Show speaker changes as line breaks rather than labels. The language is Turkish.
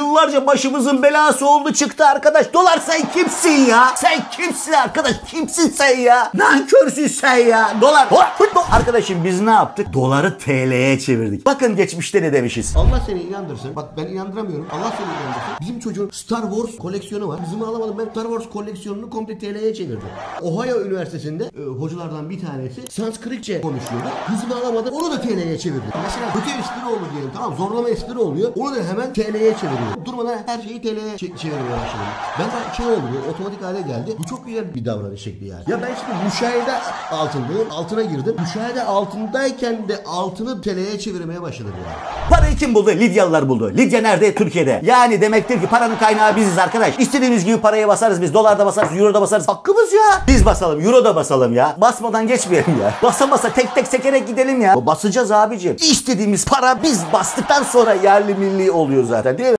Yıllarca başımızın belası oldu çıktı arkadaş. Dolar sen kimsin ya? Sen kimsin arkadaş? Kimsin sen ya? Nankörsün sen ya. Dolar. Arkadaşım biz ne yaptık? Doları TL'ye çevirdik. Bakın geçmişte ne demişiz?
Allah seni inandırsın. Bak ben inandıramıyorum. Allah seni inandırsın. Bizim çocuğun Star Wars koleksiyonu var. Kızımı alamadım. Ben Star Wars koleksiyonunu komple TL'ye çevirdim. Ohio Üniversitesi'nde hocalardan bir tanesi Sanskritçe konuşuyordu. Kızımı alamadım. Onu da TL'ye çevirdim. Mesela kötü espri olur diyelim. Tamam, zorlama espri oluyor. Onu da hemen TL'ye çeviriyor. Durmadan her şeyi TL'ye çevirmeye başladım. Ben de şey oldu, otomatik hale geldi. Bu çok güzel bir davranış şekli yani. Ya ben şimdi müşahede altındayım. Altına girdim. Müşahede altındayken de altını TL'ye çevirmeye başladım yani.
Parayı kim buldu? Lidyalılar buldu. Lidya nerede? Türkiye'de. Yani demektir ki paranın kaynağı biziz arkadaş. İstediğimiz gibi paraya basarız biz. Dolarda basarız, euro da basarız. Hakkımız ya. Biz basalım, euro da basalım ya. Basmadan geçmeyelim ya. Basa basa tek tek sekerek gidelim ya. Basacağız abicim. İstediğimiz para biz bastıktan sonra yerli milli oluyor zaten değil mi?